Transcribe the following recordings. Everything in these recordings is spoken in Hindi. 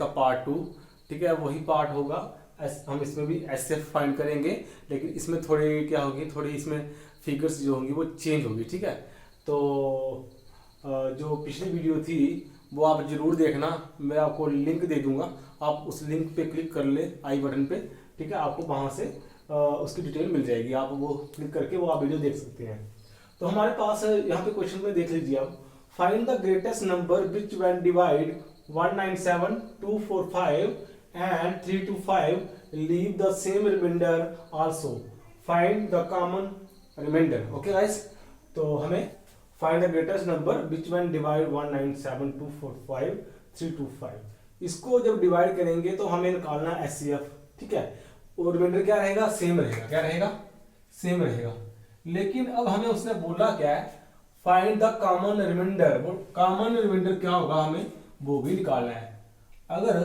का पार्ट 2, ठीक है, वही पार्ट होगा। हम इसमें भी एचसीएफ फाइंड करेंगे, लेकिन इसमें थोड़ी क्या होगी, थोड़ी इसमें फिगर्स जो होंगी वो चेंज होगी, ठीक है। तो जो पिछली वीडियो थी वो आप जरूर देखना, मैं आपको लिंक दे दूंगा, आप उस लिंक पे क्लिक कर ले आई बटन पे, ठीक है, आपको वहाँ से उसकी डिटेल मिल जाएगी, आप वो क्लिक करके वो आप वीडियो देख सकते हैं। तो हमारे पास यहाँ पे क्वेश्चन में देख लीजिए आप, find the greatest number which when divide 197, 245 and 325 leave the same remainder also. Find the common remainder. Okay guys, तो हमें find the greatest number which when divide 197, 245, 325, इसको जब डिवाइड करेंगे तो हमें निकालना एचसीएफ, ठीक है, और रिमाइंडर क्या रहेगा, सेम रहेगा, क्या रहेगा, सेम रहेगा। लेकिन अब हमें उसने बोला क्या है, फाइंड द कॉमन रिमाइंडर, वो कॉमन रिमाइंडर क्या होगा हमें वो भी निकालना है। अगर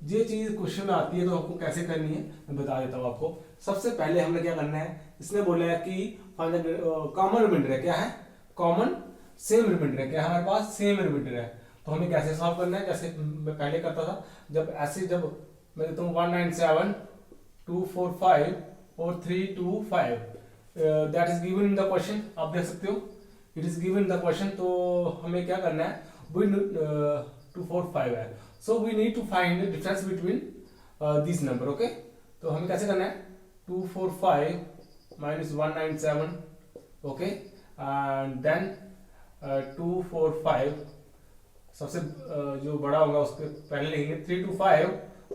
ये चीज क्वेश्चन में आती है तो आपको कैसे करनी है मैं बता देता हूँ आपको। सबसे पहले हमने क्या करना है, इसने बोला है कि कॉमन रिमाइंडर है, क्या है, कॉमन सेम रिमाइंडर है, क्या है हमारे पास, सेम रिमाइंडर है। तो हमें कैसे सॉल्व करना है, जैसे मैं पहले करता था, जब ऐसे जब मैं देता हूँ 197, 245 और 325, that is given in the question, आप देख सकते हो it is given in the question. तो हमें क्या करना है, 245 है, so we need to find the difference between these number, okay। तो हमें कैसे करना है, 245 minus 197, okay, and then 245 सबसे जो बड़ा होगा उसके पहले लिखेंगे, 325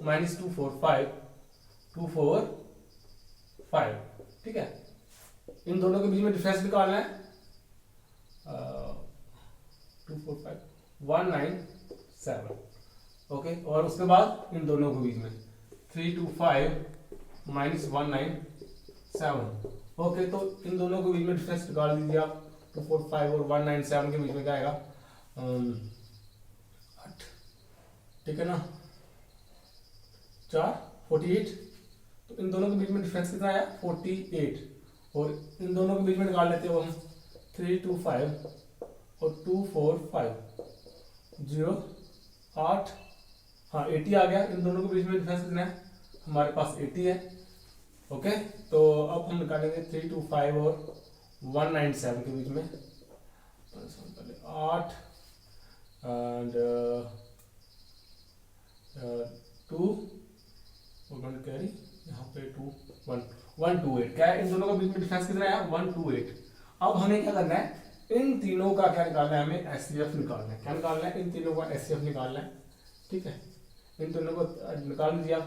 minus 245, 245, ठीक है। इन दोनों के बीच में डिफरेंस निकालना है, 245 197, ओके, और उसके बाद इन दोनों के बीच में 325 माइनस 197, ओके। तो इन दोनों के बीच में डिफरेंस निकाल दीजिए आप, 245 और 197 के बीच में क्या आएगा, 8, ठीक है ना, 4 48। तो इन दोनों के बीच में डिफरेंस कितना आया, 48, और इन दोनों के बीच में निकाल लेते हो हम 325 और 245, 0 8, हाँ 80 आ गया। इन दोनों के बीच में डिफरेंस कितना है, हमारे पास 80 है, ओके। तो अब हम निकालेंगे 325 और 197 के बीच में, 8 एंड 2 कैरी, यहाँ पे 2 1 128, क्या है, इन दोनों के बीच में डिफरेंस कितना है, 128। अब हमें क्या करना है, इन तीनों का क्या निकालना है, हमें एचसीएफ निकालना है, क्या निकालना है, इन तीनों का एचसीएफ निकालना है, ठीक है। इन दोनों को निकाल लीजिए आप,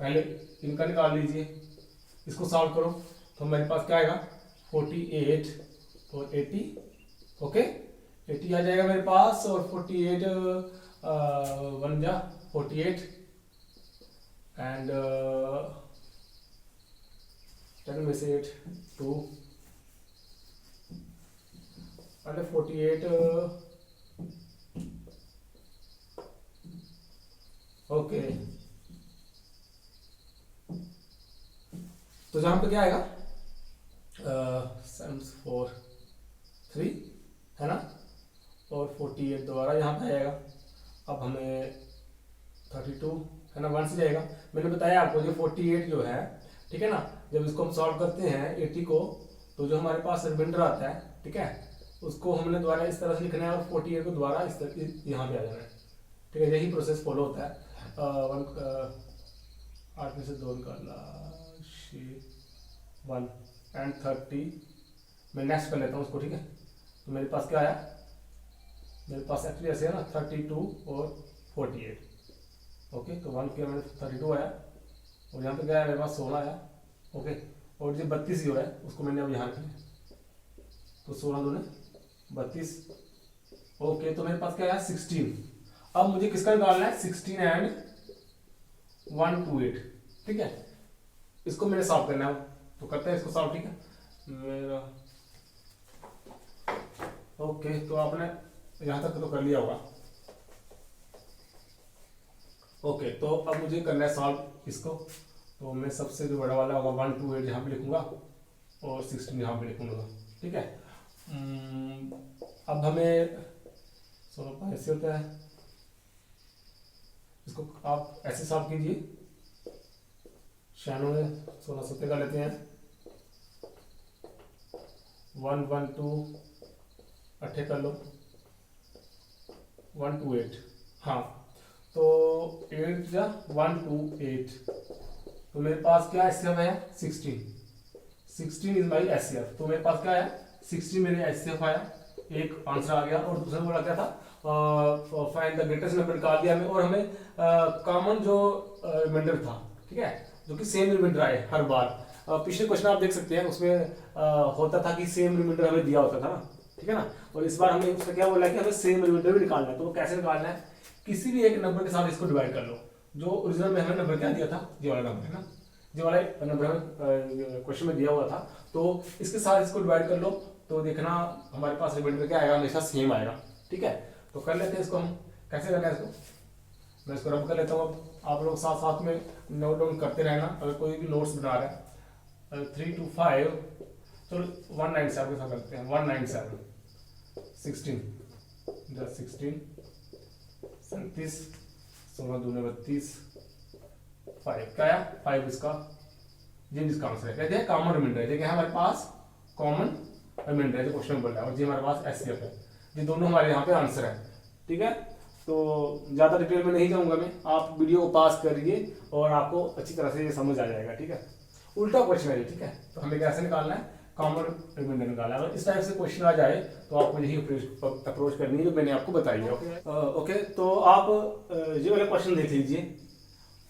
पहले इनका निकाल लीजिए, इसको सॉल्व करो तो हमारे पास क्या आएगा, 48 और 80, ओके, 80 आ जाएगा मेरे पास, और 48 1 जा 48 एंड 10 में से 8 2, पहले 48, ओके। तो जहां पे क्या आएगा, 7 4 3 है ना, और 48 दोबारा यहाँ पे आएगा। अब हमें 32 है ना, 1 से जाएगा। मैंने बताया आपको जो 48 जो है, ठीक है ना, जब इसको हम सॉल्व करते हैं 80 को, तो जो हमारे पास रिमाइंडर आता है, ठीक है, उसको हमने दोबारा इस तरह से लिखना है, और 48 को दोबारा इस तरह यहाँ पे आ जाना है, ठीक है, यही प्रोसेस फॉलो होता है। 8 में से 2 निकालना, 1 एंड 30, मैं नेक्स्ट कर लेता हूँ उसको, ठीक है। तो मेरे पास क्या आया, मेरे पास एक्चुअली ऐसे है ना, 32 और 48, ओके। तो 1 किया मैंने, 32 आया, और यहाँ पे क्या है, मेरे पास 16 आया, ओके। और जो 32 जो है उसको मैंने अब यहाँ किया, तो 16 दूने 32, ओके। तो मेरे पास क्या आया, 16। अब मुझे किसका निकालना है, 16 एंड 128, ठीक है। इसको मैंने सॉल्व करना है, तो करते हैं इसको सॉल्व, ठीक है मेरा, ओके। तो आपने यहाँ तक तो कर लिया होगा, ओके। तो अब मुझे करना है सॉल्व इसको। तो मैं सबसे जो बड़ा वाला होगा 128 यहाँ पे लिखूंगा, और 16 यहाँ पे लिखूंगा, ठीक है। अब हमें 16 ऐसे होता है, इसको आप ऐसे सॉल्व कीजिए। 96 में 16 सत्तर का लेते हैं, 112 अट्ठे कर लो, 128, हाँ तो 8 या 128, तो मेरे पास क्या एचसीएफ है 16 इज माई एचसीएफ। तो मेरे पास क्या है 16 मेरे एचसीएफ आया, एक आंसर आ गया। और दूसरा बोला क्या था, फाइंड द ग्रेटेस्ट नंबर निकाल दिया हमें, और हमें कॉमन जो रिमाइंडर था, ठीक है, जो कि सेम रिमाइंडर आए हर बार। पिछले क्वेश्चन आप देख सकते हैं, उसमें होता था कि सेम रिमाइंडर हमें दिया होता था ना, ठीक है ना। और इस बार हमें उसमें क्या बोला है कि हमें सेम रिमाइंडर भी निकालना है। तो वो कैसे निकालना है, किसी भी एक नंबर के साथ इसको डिवाइड कर लो। जो ओरिजिनल में हमें नंबर क्या दिया था, ये वाला नंबर है ना, ये वाला नंबर हमें क्वेश्चन में दिया हुआ था, तो इसके साथ इसको डिवाइड कर लो, तो देखना हमारे पास रिमाइंडर क्या आएगा, हमेशा सेम आएगा, ठीक है। तो कर लेते हैं इसको, हम कैसे करना है इसको, मैं इसको रब कर लेता हूँ। अब आप लोग साथ साथ में नोट डाउन करते रहना, अगर कोई भी नोट्स बना रहा है। 3 to 5, चलो 197 के साथ करते हैं, 197, 16, 37, 16 दूने 32, 5 क्या है 5 इसका, ये इसका आंसर है। कहते हैं कॉमन रिमाइंडर है, देखिए हमारे पास कॉमन रिमाइंडर है जो क्वेश्चन में बोल रहा है, और ये हमारे पास एचसीएफ है। ये दोनों हमारे यहाँ पे आंसर है, ठीक है। तो ज़्यादा डिटेल में नहीं जाऊँगा मैं, आप वीडियो को पास करिए और आपको अच्छी तरह से ये समझ आ जाएगा, ठीक है। उल्टा क्वेश्चन है, ठीक है। तो हमें कैसे निकालना है, कॉमन रिमाइंडर निकालना है। अगर इस टाइप से क्वेश्चन आ जाए तो आपको यही अप्रोच करनी है जो मैंने आपको बताई है। ओके, तो आप ये वाला क्वेश्चन देख लीजिए।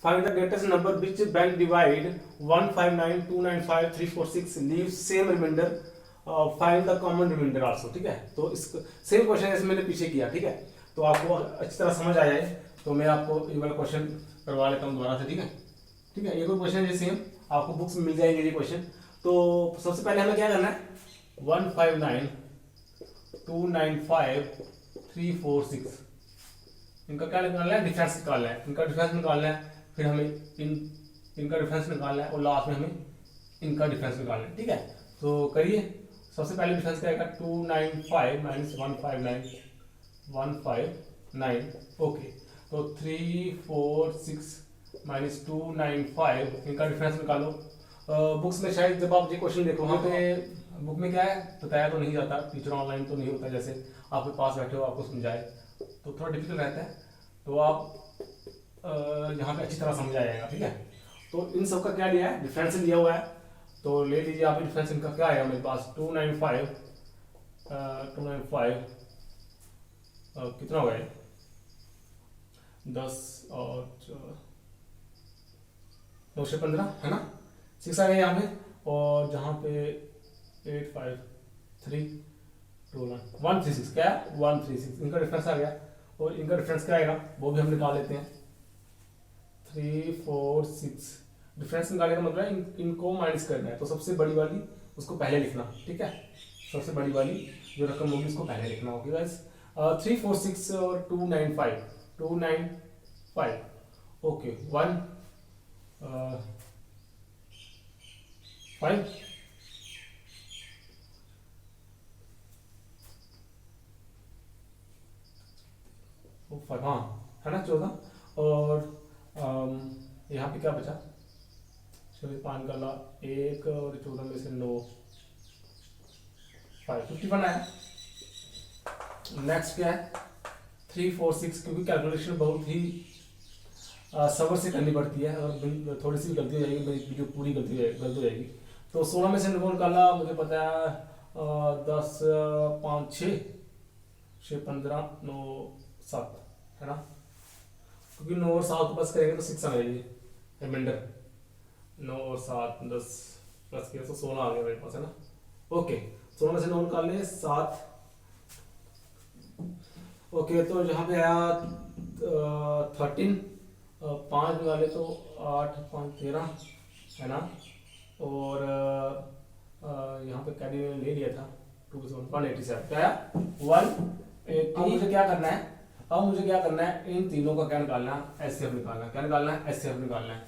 Find the greatest number which बैंक divide 159 295 346 leave same remainder, find the common remainder also, ठीक है। तो इस सेम क्वेश्चन जैसे मैंने पीछे किया, ठीक है। तो आपको अच्छी तरह समझ आ जाए तो मैं आपको ये वाला क्वेश्चन करवा लेता हूँ दोबारा से, ठीक है। ठीक है, ये कोई क्वेश्चन है सेम, आपको बुक्स में मिल जाएंगे ये क्वेश्चन। तो सबसे पहले हमें क्या करना है, 159 295 346 इनका क्या निकालना है, डिफरेंस निकालना है, इनका डिफरेंस निकालना है। फिर हमें इनका डिफरेंस निकालना है, और लास्ट में हमें इनका डिफरेंस निकालना है, ठीक है। तो करिए, सबसे पहले डिफरेंस क्या आएगा, 295 माइनस 159 159, ओके। तो 346 माइनस 295 इनका डिफरेंस निकालो। बुक्स में शायद जब आप ये क्वेश्चन देखो, वहाँ पे बुक में क्या है बताया तो नहीं जाता, टीचर ऑनलाइन तो नहीं होता, जैसे आपके पास बैठे हो आपको समझाए तो थोड़ा डिफिकल्ट रहता है। तो आप यहाँ पे अच्छी तरह समझ आएगा, ठीक है। तो इन सब का क्या लिया है, डिफरेंस लिया हुआ है, तो ले लीजिए आप। डिफरेंस इनका क्या आएगा मेरे पास, 295 कितना हो गया, 10 और 915 है ना, 6 आ गया यहाँ पे। और जहाँ पे 136 क्या है 136, इनका डिफरेंस आ गया। और इनका डिफरेंस क्या आएगा वो भी हम निकाल लेते हैं, 346। डिफरेंस निकालने का मतलब है इनको माइनस करना है, तो सबसे बड़ी वाली उसको पहले लिखना, ठीक है। सबसे बड़ी वाली जो रकम होगी उसको पहले लिखना होगी गाइस। 346 और 295 ओके, 1 5 5 हाँ है ना 14। और यहाँ पे क्या बचा, चलिए 5 का ला 1 और 14 में से 9 5 51 आया। नेक्स्ट क्या है 346, क्योंकि कैलकुलेशन बहुत ही सब्र से करनी पड़ती है, और थोड़ी सी गलती हो जाएगी वीडियो पूरी गलती हो जाएगी। तो 16 में से 9 निकाला, मुझे पता है 10 5 6 15 9 7 है ना, क्योंकि 9 और 7 प्लस करेंगे तो 6 आ जाएगी रिमाइंडर। 9 और 7 10 प्लस किया तो 16 आ गया मेरे पास, है ना। ओके, 16 में से 9 निकाल ले 7, ओके। तो यहाँ पे आया 13, 5 निकाले तो 8 5 13 है ना। और यहाँ पे कैरी ले लिया था 187, क्या आया 180। अब मुझे क्या करना है, इन तीनों का क्या निकालना है, एचसीएफ निकालना है। क्या निकालना है, एचसीएफ निकालना है।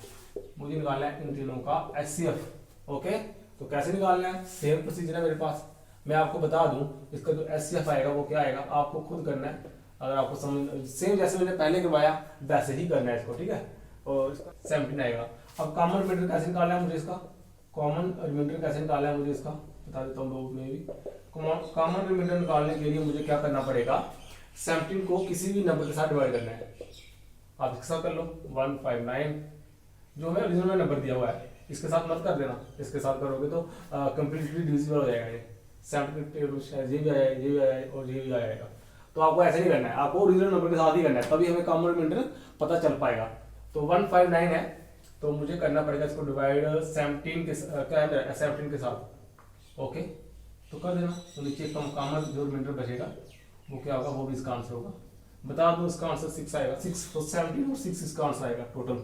मुझे निकालना है इन तीनों का एचसीएफ, ओके। तो कैसे निकालना है, सेम प्रोसीजर है मेरे पास। मैं आपको बता दूं, इसका जो एचसीएफ आएगा वो क्या आएगा, आपको खुद करना है। अगर आपको समझ सेम जैसे मैंने पहले करवाया वैसे ही करना है इसको, ठीक है। और 17 आएगा। अब कॉमन रिमाइंडर कैसे निकालना है मुझे इसका, कॉमन रिमाइंडर कैसे निकालना है मुझे इसका बता देता हूँ में भी। कॉमन रिमाइंडर निकालने के लिए मुझे क्या करना पड़ेगा, 17 को किसी भी नंबर के साथ डिवाइड करना है। आप इसके साथ कर लो 159 जो है ओरिजिनल नंबर दिया हुआ है, इसके साथ मत कर देना, इसके साथ करोगे तो कंप्लीटली डिविजिबल हो जाएगा ये। 17 ये भी आया, ये भी आया और ये भी आएगा। तो आपको ऐसे नहीं करना है, आपको ओरिजिनल नंबर के साथ ही करना है, तभी हमें कॉमन रिमाइंडर पता चल पाएगा। तो 159 है, तो मुझे करना पड़ेगा इसको डिवाइड 17 के 17 के साथ। ओके, तो कर देना। तो नीचे कॉमन जो रिमाइंडर बचेगा वो क्या होगा, वो भी इसका आंसर होगा। बता दो इसका आंसर 6 आएगा। 6 तो 17 और 6 इसका आंसर आएगा टोटल।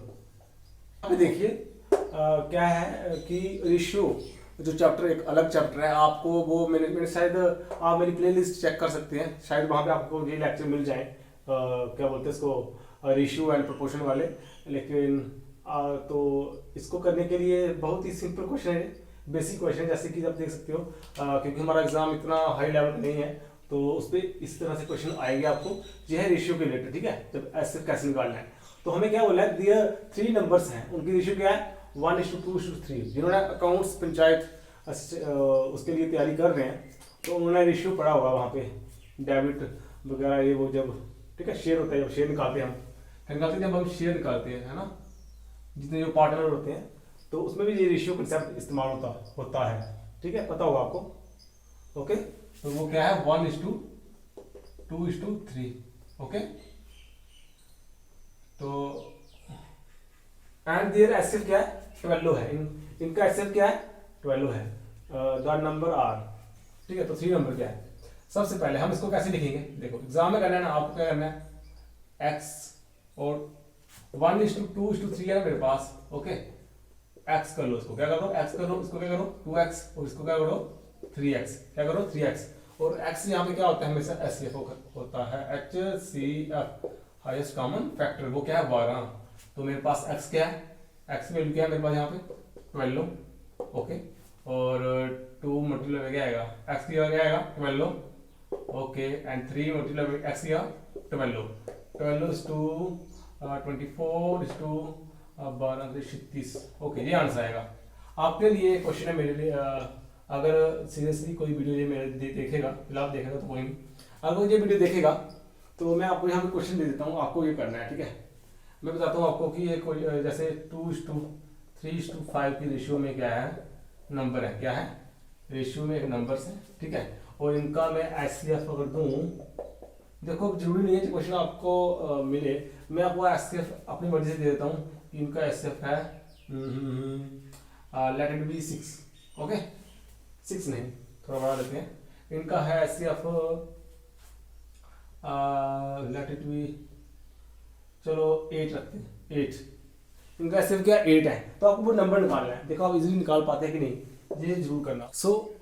अभी देखिए क्या है कि रेशियो जो चैप्टर एक अलग चैप्टर है, आपको वो मैंने शायद आप मेरी प्लेलिस्ट चेक कर सकते हैं, शायद वहाँ पे आपको ये लेक्चर मिल जाए क्या बोलते हैं इसको, रेशियो एंड प्रोपोर्शन वाले। लेकिन तो इसको करने के लिए बहुत ही सिंपल क्वेश्चन है, बेसिक क्वेश्चन है, जैसे कि आप देख सकते हो क्योंकि हमारा एग्जाम इतना हाई लेवल का नहीं है तो उस पर इस तरह से क्वेश्चन आएंगे आपको। ये है रेशियो के रिलेटेड, ठीक है। जब ऐसे कैसे निकालना है तो हमें क्या बोला है, दिया 3 नंबर्स हैं, उनकी रेशियो क्या है 1:2:3। जिन्होंने अकाउंट्स पंचायत उसके लिए तैयारी कर रहे हैं तो उन्होंने रेशियो पढ़ा होगा वहाँ पे, डेबिट वगैरह ये वो जब, ठीक है, शेयर होता है, जब शेयर निकालते हैं हम जब हम शेयर निकालते हैं, है ना, जितने जो पार्टनर होते हैं तो उसमें भी ये रेशियो कंसेप्ट इस्तेमाल होता है, ठीक है, पता होगा आपको। ओके, तो वो क्या है 1:2:3। ओके, तो एंड देयर एचसीएफ क्या है 12 है, इनका एचसीएफ क्या है 12 है, द नंबर आर, ठीक है। तो 3 नंबर क्या है, सबसे पहले हम इसको कैसे लिखेंगे, देखो एग्जाम में करना है ना, आपको क्या करना है x और 1:2:3 है मेरे पास। ओके, x कर लो, इसको क्या करो x करो, इसको क्या करो 2x और इसको क्या करो 3x, क्या करो 3x। और x यहाँ पे क्या होता है हमेशा एचसीएफ होता है, HCF हाईएस्ट कॉमन फैक्टर, वो क्या है 12। तो मेरे पास x क्या है, x वैल्यू क्या है मेरे पास यहाँ पे 12। ओके, और 2 मल्टीप्लाई क्या आएगा x की क्या आएगा 12। ओके, एंड 3 मल्टीप्लाई x की 12 is to 24 is to 12 36। Okay, ये आंसर आएगा आपके लिए। क्वेश्चन है मेरे लिए, अगर सीरियसली कोई वीडियो ये मेरे देखेगा, फिलहाल देखेगा तो कोई नहीं, अगर ये वीडियो देखेगा तो मैं आपको यहाँ पे क्वेश्चन दे देता हूँ, आपको ये करना है, ठीक है। मैं बताता हूँ आपको कि ये कोई जैसे 2:3:5 की रेशियो में क्या है नंबर है, क्या है रेशियो में एक नंबर्स है, ठीक है। और इनका मैं एचसीएफ अगर दूं, देखो जरूरी नहीं है कि क्वेश्चन आपको मिले, मैं आपको एचसीएफ अपनी मर्जी से दे देता हूँ। इनका एचसीएफ है लेट इट बी 6। ओके, 6 नहीं, थोड़ा बड़ा लेते हैं। इनका है एचसीएफ लेट इट बी, चलो 8 रखते हैं, 8। इनका एचसीएफ क्या 8 है, तो आपको वो नंबर निकालना है। देखो आप इजीली निकाल पाते हैं कि नहीं, ये जरूर करना।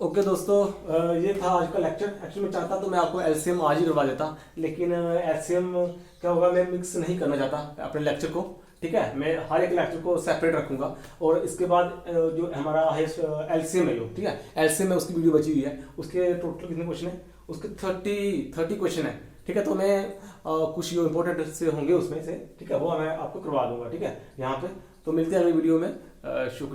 ओके दोस्तों, ये था आज का लेक्चर। एक्चुअली मैं चाहता तो मैं आपको एलसीएम आज ही करवा देता, लेकिन एलसीएम क्या होगा, मैं मिक्स नहीं करना चाहता अपने लेक्चर को, ठीक है। मैं हर एक लेक्चर को सेपरेट रखूंगा और इसके बाद जो हमारा एलसीएम है, ठीक है, एलसीएम है उसकी वीडियो बची हुई है, उसके टोटल कितने क्वेश्चन है, उसके 30 क्वेश्चन है, ठीक है। तो मैं कुछ जो इंपॉर्टेंट से होंगे उसमें से, ठीक है, वो मैं आपको करवा दूंगा, ठीक है, यहाँ पे। तो मिलते हैं अगली वीडियो में, शुक्रिया।